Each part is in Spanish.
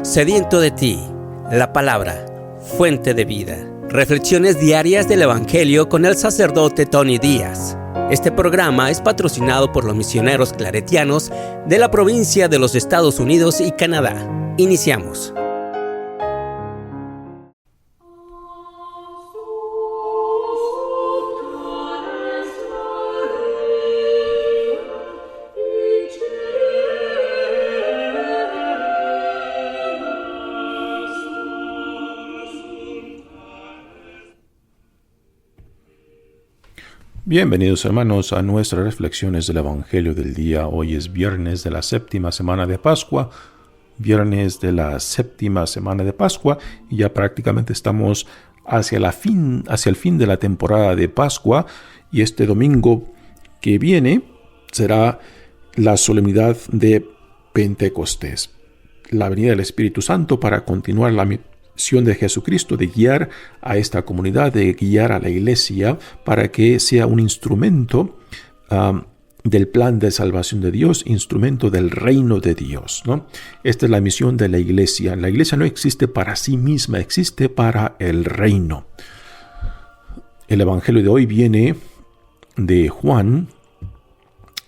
Sediento de ti, la palabra, fuente de vida. Reflexiones diarias del Evangelio con el sacerdote Tony Díaz. Este programa es patrocinado por los misioneros claretianos de la provincia de los Estados Unidos y Canadá. Iniciamos. Bienvenidos hermanos a nuestras reflexiones del Evangelio del día. Hoy es viernes de la séptima semana de Pascua, y ya prácticamente estamos hacia el fin de la temporada de Pascua, y este domingo que viene será la solemnidad de Pentecostés, la venida del Espíritu Santo para continuar la misión de Jesucristo de guiar a esta comunidad, de guiar a la iglesia para que sea un instrumento del plan de salvación de Dios, instrumento del reino de Dios, ¿no? Esta es la misión de la iglesia. La iglesia no existe para sí misma, existe para el reino. El evangelio de hoy viene de Juan,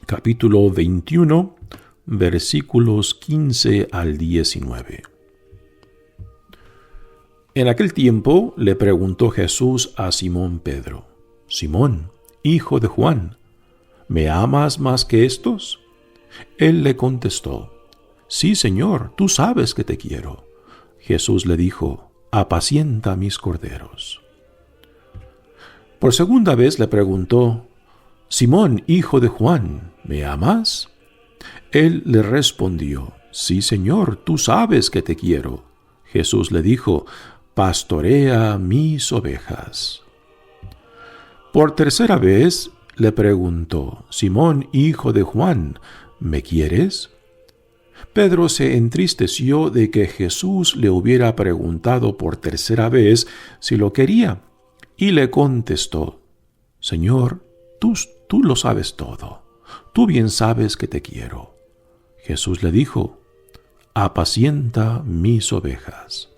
capítulo 21, versículos 15 al 19. En aquel tiempo le preguntó Jesús a Simón Pedro: Simón, hijo de Juan, ¿me amas más que estos? Él le contestó: Sí, Señor, tú sabes que te quiero. Jesús le dijo: Apacienta mis corderos. Por segunda vez le preguntó: Simón, hijo de Juan, ¿me amas? Él le respondió: Sí, Señor, tú sabes que te quiero. Jesús le dijo: Pastorea mis ovejas. Por tercera vez le preguntó: Simón, hijo de Juan, ¿me quieres? Pedro se entristeció de que Jesús le hubiera preguntado por tercera vez si lo quería, y le contestó: Señor, tú lo sabes todo. Tú bien sabes que te quiero. Jesús le dijo: Apacienta mis ovejas.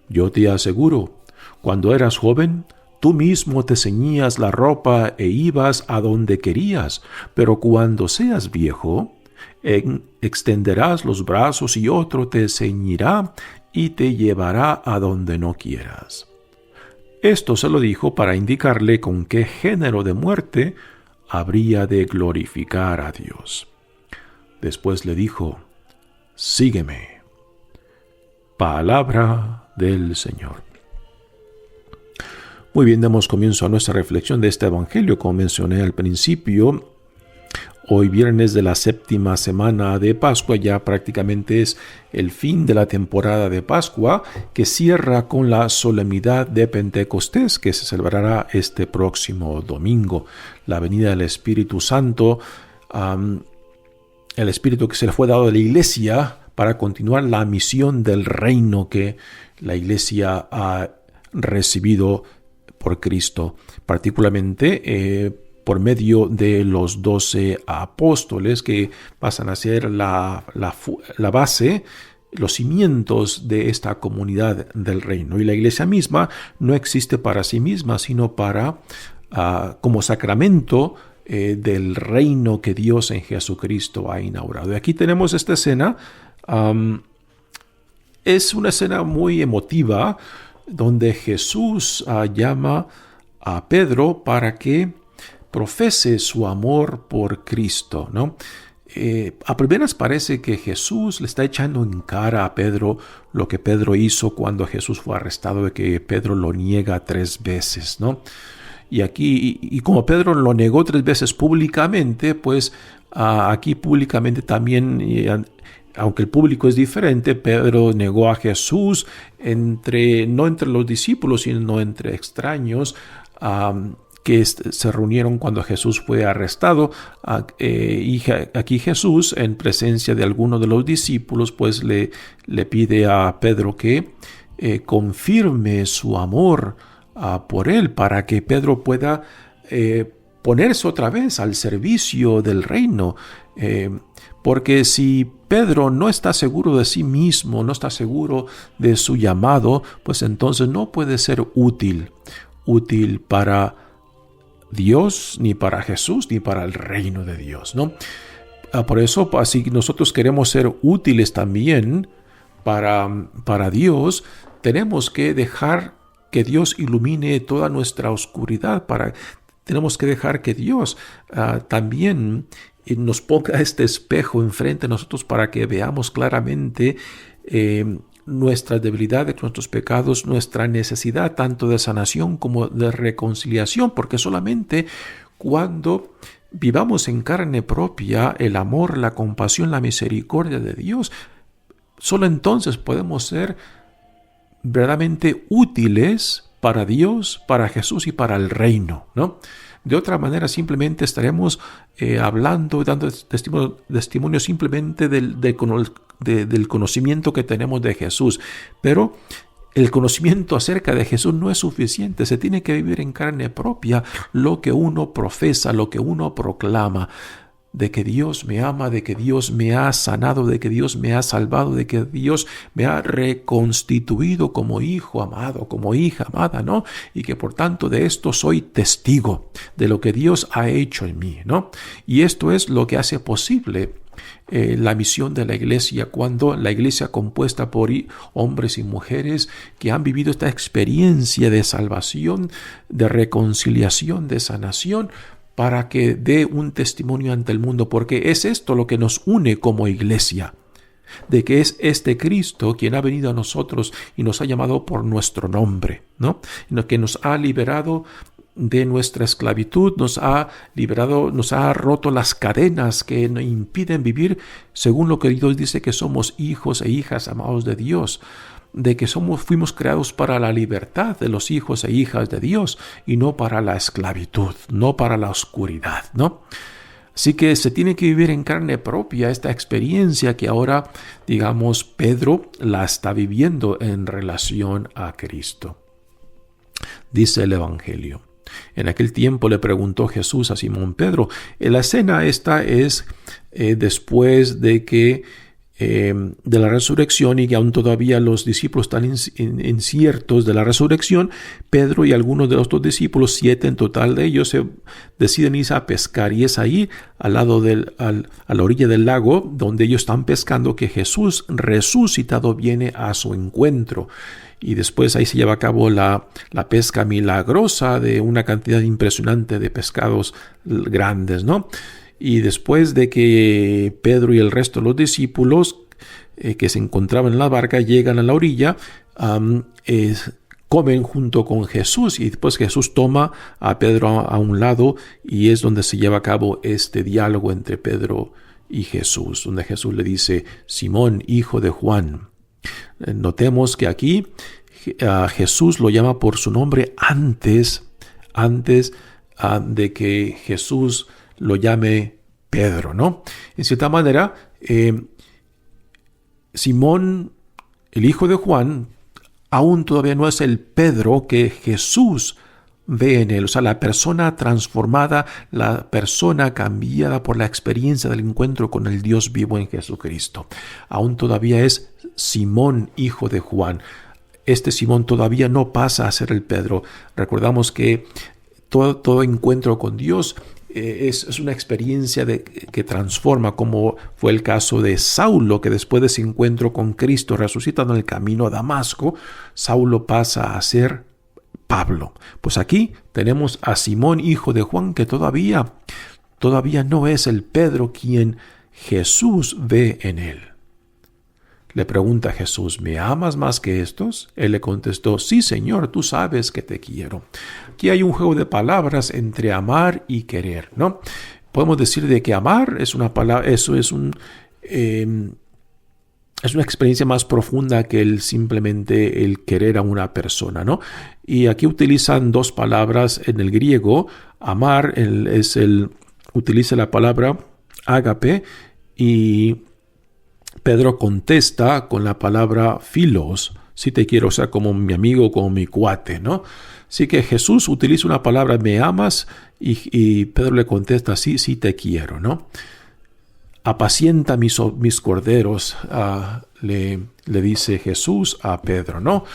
Yo te aseguro, cuando eras joven, tú mismo te ceñías la ropa e ibas a donde querías, pero cuando seas viejo, extenderás los brazos y otro te ceñirá y te llevará a donde no quieras. Esto se lo dijo para indicarle con qué género de muerte habría de glorificar a Dios. Después le dijo: Sígueme. Palabra del Señor. Muy bien, damos comienzo a nuestra reflexión de este evangelio. Como mencioné al principio, hoy viernes de la séptima semana de Pascua, ya prácticamente es el fin de la temporada de Pascua, que cierra con la solemnidad de Pentecostés, que se celebrará este próximo domingo. La venida del Espíritu Santo, el Espíritu que se le fue dado a la iglesia para continuar la misión del reino que la iglesia ha recibido por Cristo, particularmente por medio de los 12 apóstoles, que pasan a ser la base, los cimientos de esta comunidad del reino. Y la iglesia misma no existe para sí misma, sino para como sacramento del reino que Dios en Jesucristo ha inaugurado. Y aquí tenemos esta escena. Es una escena muy emotiva donde Jesús llama a Pedro para que profese su amor por Cristo, ¿no? A primeras parece que Jesús le está echando en cara a Pedro lo que Pedro hizo cuando Jesús fue arrestado, de que Pedro lo niega 3 veces, ¿no? Y aquí, y como Pedro lo negó 3 veces públicamente, pues aquí públicamente también, aunque el público es diferente, Pedro negó a Jesús no entre los discípulos, sino entre extraños que se reunieron cuando Jesús fue arrestado. Y aquí Jesús, en presencia de alguno de los discípulos, pues le pide a Pedro que confirme su amor por él, para que Pedro pueda ponerse otra vez al servicio del reino. Porque si Pedro no está seguro de sí mismo, no está seguro de su llamado, pues entonces no puede ser útil para Dios, ni para Jesús, ni para el reino de Dios, ¿no? Por eso, así nosotros queremos ser útiles también para Dios, tenemos que dejar que Dios ilumine toda nuestra oscuridad. Tenemos que dejar que Dios también nos ponga este espejo enfrente de nosotros para que veamos claramente nuestras debilidades, nuestros pecados, nuestra necesidad tanto de sanación como de reconciliación, porque solamente cuando vivamos en carne propia el amor, la compasión, la misericordia de Dios, solo entonces podemos ser verdaderamente útiles para Dios, para Jesús y para el reino, ¿no? De otra manera simplemente estaremos hablando, dando testimonio simplemente del conocimiento que tenemos de Jesús. Pero el conocimiento acerca de Jesús no es suficiente. Se tiene que vivir en carne propia lo que uno profesa, lo que uno proclama. De que Dios me ama, de que Dios me ha sanado, de que Dios me ha salvado, de que Dios me ha reconstituido como hijo amado, como hija amada, ¿no? Y que por tanto de esto soy testigo de lo que Dios ha hecho en mí, ¿no? Y esto es lo que hace posible la misión de la iglesia, cuando la iglesia compuesta por hombres y mujeres que han vivido esta experiencia de salvación, de reconciliación, de sanación, para que dé un testimonio ante el mundo, porque es esto lo que nos une como iglesia, de que es este Cristo quien ha venido a nosotros y nos ha llamado por nuestro nombre, ¿no? Que nos ha liberado de nuestra esclavitud, nos ha liberado, nos ha roto las cadenas que nos impiden vivir según lo que Dios dice que somos hijos e hijas amados de Dios, de que fuimos creados para la libertad de los hijos e hijas de Dios y no para la esclavitud, no para la oscuridad, ¿no? Así que se tiene que vivir en carne propia esta experiencia que ahora, digamos, Pedro la está viviendo en relación a Cristo. Dice el Evangelio: en aquel tiempo le preguntó Jesús a Simón Pedro. La escena esta es después de que de la resurrección, y que aún todavía los discípulos están inciertos de la resurrección. Pedro y algunos de los otros discípulos, 7 en total de ellos, se deciden irse a pescar, y es ahí a la orilla del lago donde ellos están pescando que Jesús resucitado viene a su encuentro. Y después ahí se lleva a cabo la pesca milagrosa de una cantidad impresionante de pescados grandes, ¿no? Y después de que Pedro y el resto de los discípulos que se encontraban en la barca llegan a la orilla, comen junto con Jesús, y después Jesús toma a Pedro a un lado, y es donde se lleva a cabo este diálogo entre Pedro y Jesús, donde Jesús le dice: Simón, hijo de Juan. Notemos que aquí Jesús lo llama por su nombre antes de que Jesús lo llame Pedro, ¿no? En cierta manera, Simón, el hijo de Juan, aún todavía no es el Pedro que Jesús ve en él. O sea, la persona transformada, la persona cambiada por la experiencia del encuentro con el Dios vivo en Jesucristo. Aún todavía es Simón, hijo de Juan. Este Simón todavía no pasa a ser el Pedro. Recordamos que todo encuentro con Dios es una experiencia que transforma, como fue el caso de Saulo, que después de ese encuentro con Cristo resucitado en el camino a Damasco, Saulo pasa a ser Pablo. Pues aquí tenemos a Simón, hijo de Juan, que todavía no es el Pedro quien Jesús ve en él. Le pregunta a Jesús: ¿me amas más que estos? Él le contestó: sí, Señor, tú sabes que te quiero. Aquí hay un juego de palabras entre amar y querer, ¿no? Podemos decir de que amar es una palabra, eso es una experiencia más profunda que simplemente el querer a una persona, ¿no? Y aquí utilizan dos palabras en el griego. Amar utiliza la palabra ágape, y Pedro contesta con la palabra philos: si te quiero, o sea, como mi amigo, como mi cuate, ¿no? Así que Jesús utiliza una palabra: ¿me amas? Y Pedro le contesta: sí, sí te quiero, ¿no? apacienta mis corderos, le dice Jesús a Pedro, ¿no?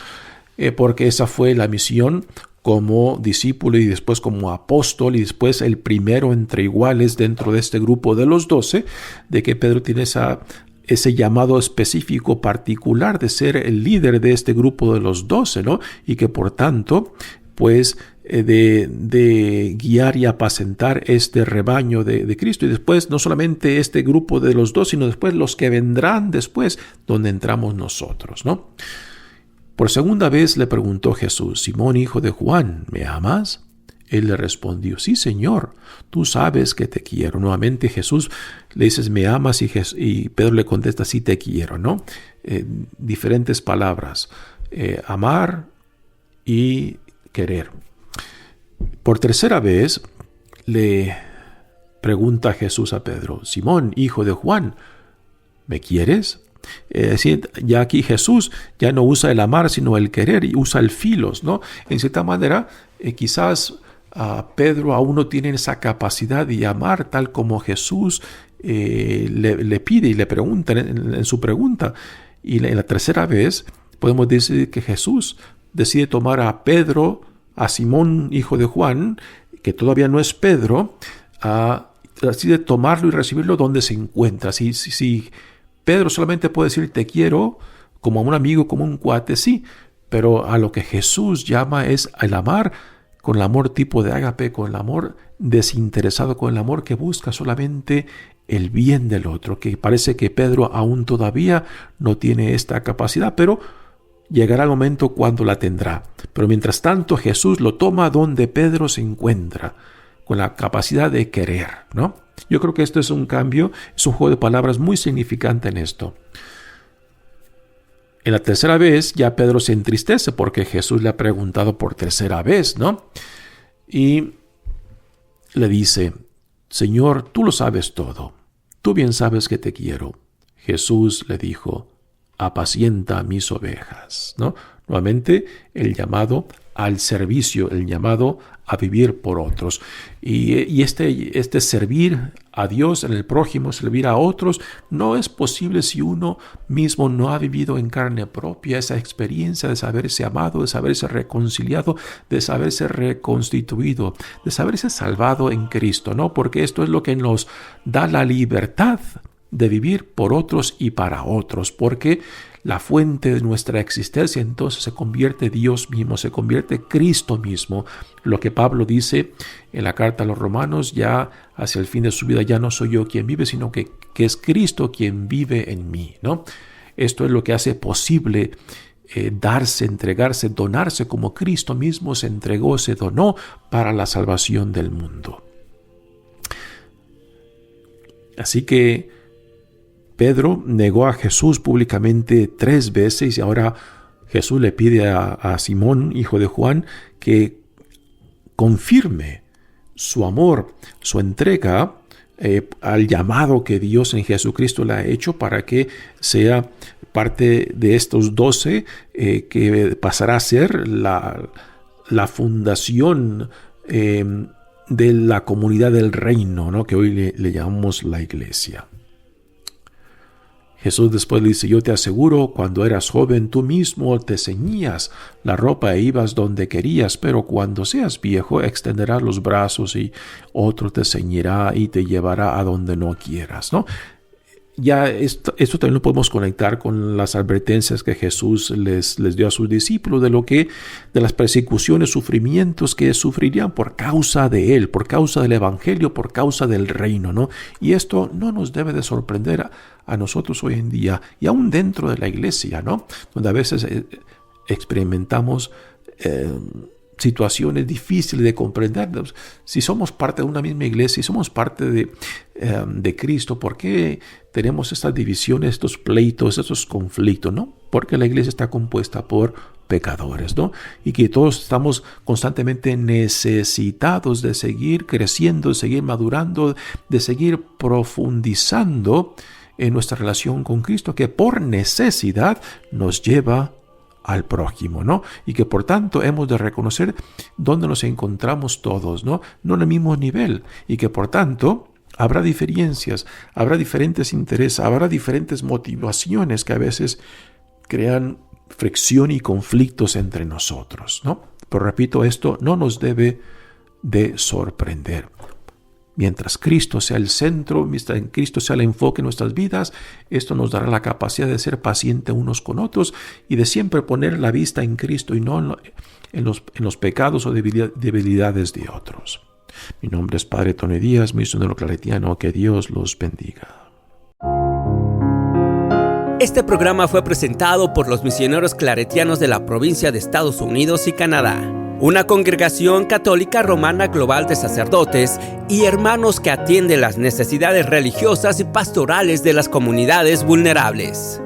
Porque esa fue la misión como discípulo y después como apóstol y después el primero entre iguales dentro de este grupo de los 12, de que Pedro tiene ese llamado específico particular de ser el líder de este grupo de los 12, ¿no? Y que por tanto, pues de guiar y apacentar este rebaño de Cristo. Y después no solamente este grupo de los 12, sino después los que vendrán después, donde entramos nosotros, ¿no? Por segunda vez le preguntó Jesús: Simón, hijo de Juan, ¿me amas? Él le respondió: sí, Señor, tú sabes que te quiero. Nuevamente Jesús le dice: ¿me amas? Y Pedro le contesta: sí, te quiero, ¿no? Diferentes palabras, amar y querer. Por tercera vez le pregunta Jesús a Pedro: Simón, hijo de Juan, ¿me quieres? Ya aquí Jesús ya no usa el amar, sino el querer, y usa el filos, ¿no? En cierta manera, quizás Pedro aún no tiene esa capacidad de amar tal como Jesús le pide y le pregunta en su pregunta. Y en la tercera vez podemos decir que Jesús decide tomar a Pedro, a Simón, hijo de Juan, que todavía no es Pedro, decide tomarlo y recibirlo donde se encuentra. Si Pedro solamente puede decir te quiero como a un amigo, como un cuate, sí, pero a lo que Jesús llama es el amar con el amor tipo de ágape, con el amor desinteresado, con el amor que busca solamente el bien del otro, que parece que Pedro aún todavía no tiene esta capacidad, pero llegará el momento cuando la tendrá. Pero mientras tanto Jesús lo toma donde Pedro se encuentra, con la capacidad de querer, ¿no? Yo creo que esto es un cambio, es un juego de palabras muy significante en esto. En la tercera vez ya Pedro se entristece porque Jesús le ha preguntado por tercera vez, ¿no? Y le dice: Señor, tú lo sabes todo. Tú bien sabes que te quiero. Jesús le dijo: apacienta mis ovejas, ¿no? Nuevamente el llamado al servicio, el llamado a vivir por otros. Y este servir a Dios en el prójimo, servir a otros, no es posible si uno mismo no ha vivido en carne propia esa experiencia de saberse amado, de saberse reconciliado, de saberse reconstituido, de saberse salvado en Cristo, ¿no? Porque esto es lo que nos da la libertad de vivir por otros y para otros, porque la fuente de nuestra existencia entonces se convierte Dios mismo, se convierte Cristo mismo. Lo que Pablo dice en la carta a los Romanos, ya hacia el fin de su vida, ya no soy yo quien vive, sino que es Cristo quien vive en mí, ¿no? Esto es lo que hace posible darse, entregarse, donarse como Cristo mismo se entregó, se donó para la salvación del mundo. Así que Pedro negó a Jesús públicamente 3 veces y ahora Jesús le pide a Simón, hijo de Juan, que confirme su amor, su entrega al llamado que Dios en Jesucristo le ha hecho para que sea parte de estos 12 que pasará a ser la fundación de la comunidad del reino, ¿no? Que hoy le llamamos la iglesia. Jesús después le dice: yo te aseguro, cuando eras joven tú mismo te ceñías la ropa e ibas donde querías, pero cuando seas viejo extenderás los brazos y otro te ceñirá y te llevará a donde no quieras, ¿no? Ya esto también lo podemos conectar con las advertencias que Jesús les dio a sus discípulos de las persecuciones, sufrimientos que sufrirían por causa de Él, por causa del Evangelio, por causa del reino, ¿no? Y esto no nos debe de sorprender a nosotros hoy en día, y aún dentro de la iglesia, ¿no? Donde a veces experimentamos situaciones difíciles de comprender. Si somos parte de una misma iglesia, si somos parte de Cristo, ¿por qué tenemos estas divisiones, estos pleitos, estos conflictos? ¿No? Porque la iglesia está compuesta por pecadores, ¿no? Y que todos estamos constantemente necesitados de seguir creciendo, de seguir madurando, de seguir profundizando en nuestra relación con Cristo, que por necesidad nos lleva al prójimo, ¿no? Y que por tanto hemos de reconocer dónde nos encontramos todos, ¿no? No en el mismo nivel, y que por tanto Habrá diferencias, habrá diferentes intereses, habrá diferentes motivaciones que a veces crean fricción y conflictos entre nosotros, ¿no? Pero repito, esto no nos debe de sorprender. Mientras Cristo sea el centro, mientras en Cristo sea el enfoque en nuestras vidas, esto nos dará la capacidad de ser pacientes unos con otros y de siempre poner la vista en Cristo y no en los pecados o debilidades de otros. Mi nombre es Padre Tony Díaz, misionero claretiano. Que Dios los bendiga. Este programa fue presentado por los misioneros claretianos de la provincia de Estados Unidos y Canadá, una congregación católica romana global de sacerdotes y hermanos que atiende las necesidades religiosas y pastorales de las comunidades vulnerables.